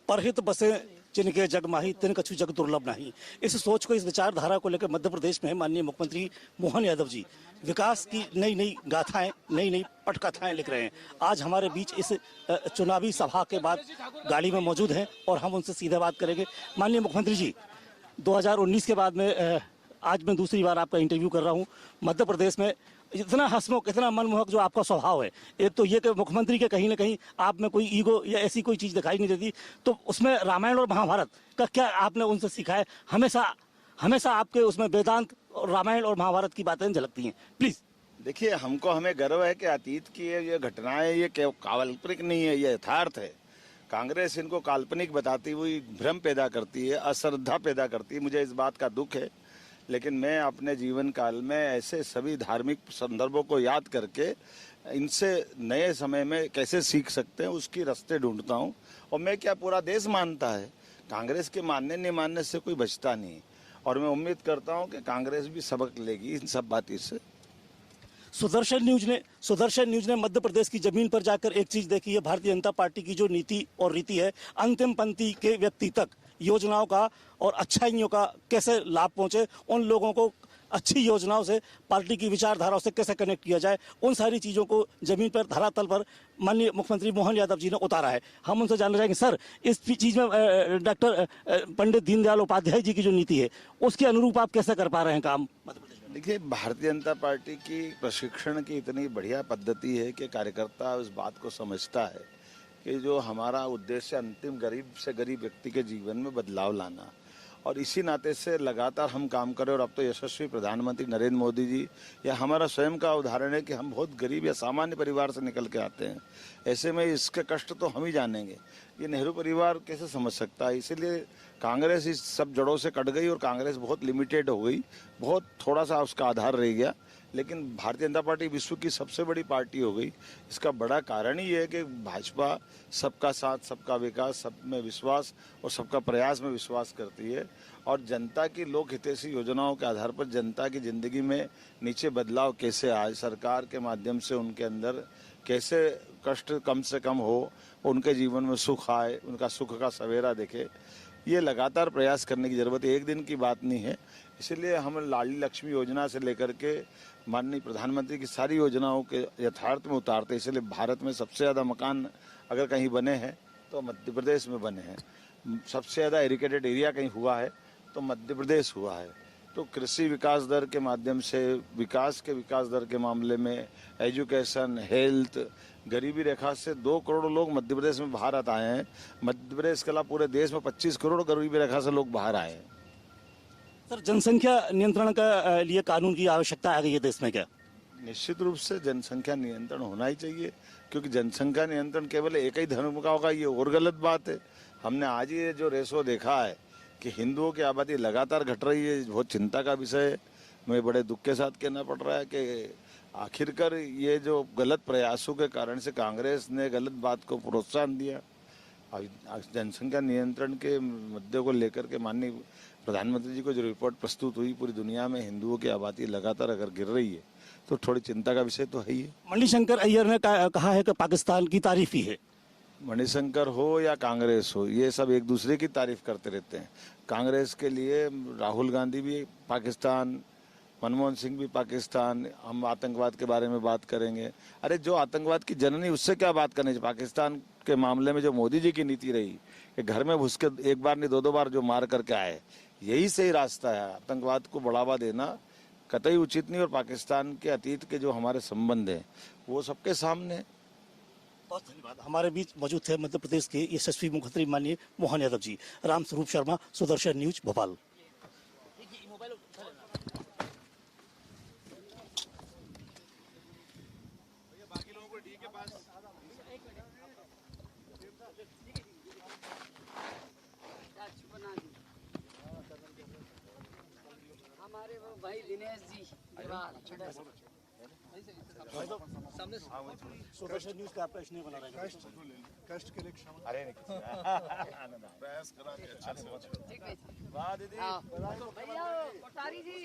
परहित बसे जिनके जगमाही तिन कछु जग दुर्लभ नहीं। इस सोच को, इस विचारधारा को लेकर मध्य प्रदेश में माननीय मुख्यमंत्री मोहन यादव जी विकास की नई नई गाथाएं, नई नई पटकथाएं लिख रहे हैं। आज हमारे बीच इस चुनावी सभा के बाद गाड़ी में मौजूद हैं और हम उनसे सीधे बात करेंगे। माननीय मुख्यमंत्री जी, 2019 के बाद में आज मैं दूसरी बार आपका इंटरव्यू कर रहा हूं। मध्य प्रदेश में इतना हंसमुख, इतना मनमोहक जो आपका स्वभाव है, एक तो ये कि मुख्यमंत्री के कहीं ना कहीं आप में कोई ईगो या ऐसी कोई चीज़ दिखाई नहीं देती, तो उसमें रामायण और महाभारत का क्या आपने उनसे सीखा है? हमेशा हमेशा आपके उसमें वेदांत और रामायण और महाभारत की बातें झलकती हैं। प्लीज़ देखिए, हमें गर्व है कि अतीत की ये घटनाएं ये काल्पनिक नहीं है, ये यथार्थ है। कांग्रेस इनको काल्पनिक बताती हुई भ्रम पैदा करती है, अश्रद्धा पैदा करती है। मुझे इस बात का दुख है, लेकिन मैं अपने जीवन काल में ऐसे सभी धार्मिक संदर्भों को याद करके इनसे नए समय में कैसे सीख सकते हैं उसकी रास्ते ढूंढता हूं। और मैं क्या, पूरा देश मानता है, कांग्रेस के मानने नहीं मानने से कोई बचता नहीं। और मैं उम्मीद करता हूं कि कांग्रेस भी सबक लेगी इन सब बातों से। सुदर्शन न्यूज ने मध्य प्रदेश की जमीन पर जाकर एक चीज देखी है। भारतीय जनता पार्टी की जो नीति और रीति है, अंतिम पंक्ति के व्यक्ति तक योजनाओं का और अच्छाइयों का कैसे लाभ पहुंचे, उन लोगों को अच्छी योजनाओं से, पार्टी की विचारधाराओं से कैसे कनेक्ट किया जाए, उन सारी चीज़ों को जमीन पर, धरातल पर माननीय मुख्यमंत्री मोहन यादव जी ने उतारा है। हम उनसे जानना चाहेंगे, सर, इस चीज़ में डॉक्टर पंडित दीनदयाल उपाध्याय जी की जो नीति है, उसके अनुरूप आप कैसे कर पा रहे हैं काम? देखिए, भारतीय जनता पार्टी की प्रशिक्षण की इतनी बढ़िया पद्धति है कि कार्यकर्ता उस बात को समझता है कि जो हमारा उद्देश्य अंतिम गरीब से गरीब व्यक्ति के जीवन में बदलाव लाना, और इसी नाते से लगातार हम काम करें। और अब तो यशस्वी प्रधानमंत्री नरेंद्र मोदी जी, या हमारा स्वयं का उदाहरण है कि हम बहुत गरीब या सामान्य परिवार से निकल के आते हैं। ऐसे में इसके कष्ट तो हम ही जानेंगे, ये नेहरू परिवार कैसे समझ सकता है। इसीलिए कांग्रेस इस सब जड़ों से कट गई और कांग्रेस बहुत लिमिटेड हो गई, बहुत थोड़ा सा उसका आधार रह गया। लेकिन भारतीय जनता पार्टी विश्व की सबसे बड़ी पार्टी हो गई। इसका बड़ा कारण ही है कि भाजपा सबका साथ, सबका विकास, सब में विश्वास और सबका प्रयास में विश्वास करती है। और जनता की लोक हितैषी योजनाओं के आधार पर जनता की जिंदगी में नीचे बदलाव कैसे आए, सरकार के माध्यम से उनके अंदर कैसे कष्ट कम से कम हो, उनके जीवन में सुख आए, उनका सुख का सवेरा दिखे, ये लगातार प्रयास करने की जरूरत है। एक दिन की बात नहीं है। इसलिए हम लाडली लक्ष्मी योजना से लेकर के माननीय प्रधानमंत्री की सारी योजनाओं के यथार्थ में उतारते। इसलिए भारत में सबसे ज़्यादा मकान अगर कहीं बने हैं तो मध्य प्रदेश में बने हैं। सबसे ज़्यादा एरिकेटेड एरिया कहीं हुआ है तो मध्य प्रदेश हुआ है। तो कृषि विकास दर के माध्यम से, विकास दर के मामले में, एजुकेशन, हेल्थ, गरीबी रेखा से 2 करोड़ लोग मध्य प्रदेश में बाहर आए हैं। मध्य प्रदेश के अलावा पूरे देश में 25 करोड़ गरीबी रेखा से लोग बाहर आए हैं। सर, जनसंख्या नियंत्रण का लिए कानून की आवश्यकता आ गई है देश में क्या? निश्चित रूप से जनसंख्या नियंत्रण होना ही चाहिए, क्योंकि जनसंख्या नियंत्रण केवल एक ही धर्म का होगा, ये और गलत बात है। हमने आज ये जो रेशो देखा है कि हिंदुओं की आबादी लगातार घट रही है, बहुत चिंता का विषय है। मैं बड़े दुख के साथ कहना पड़ रहा है कि आखिरकार ये जो गलत प्रयासों के कारण से कांग्रेस ने गलत बात को प्रोत्साहन दिया। जनसंख्या नियंत्रण के मुद्दे को लेकर के माननीय प्रधानमंत्री जी को जो रिपोर्ट प्रस्तुत हुई, पूरी दुनिया में हिंदुओं की आबादी लगातार अगर गिर रही है तो थोड़ी चिंता का विषय तो है ही है। मणिशंकर अय्यर ने कहा है कि पाकिस्तान की तारीफ ही है। मणिशंकर हो या कांग्रेस हो, ये सब एक दूसरे की तारीफ करते रहते हैं। कांग्रेस के लिए राहुल गांधी भी पाकिस्तान, मनमोहन सिंह भी पाकिस्तान। हम आतंकवाद के बारे में बात करेंगे, अरे जो आतंकवाद की जननी, उससे क्या बात करनी चाहिए। पाकिस्तान के मामले में जो मोदी जी की नीति रही कि घर में घुस के एक बार नहीं 2-2 बार जो मार करके आए, यही सही रास्ता है। आतंकवाद को बढ़ावा देना कतई उचित नहीं। और पाकिस्तान के अतीत के जो हमारे संबंध हैं वो सबके सामने। बहुत धन्यवाद। हमारे बीच मौजूद थे मध्य प्रदेश के यशस्वी मुख्यमंत्री माननीय मोहन यादव जी। राम स्वरूप शर्मा, सुदर्शन न्यूज, भोपाल। हमारे वो भाई दिनेश जी सामने सुदर्शन न्यूज का प्रश्न बना रहे हैं। कष्ट के लिए क्षमा। अरे प्रयास करा के अच्छा से। ठीक है। वाह दीदी। भैया कोठारी जी।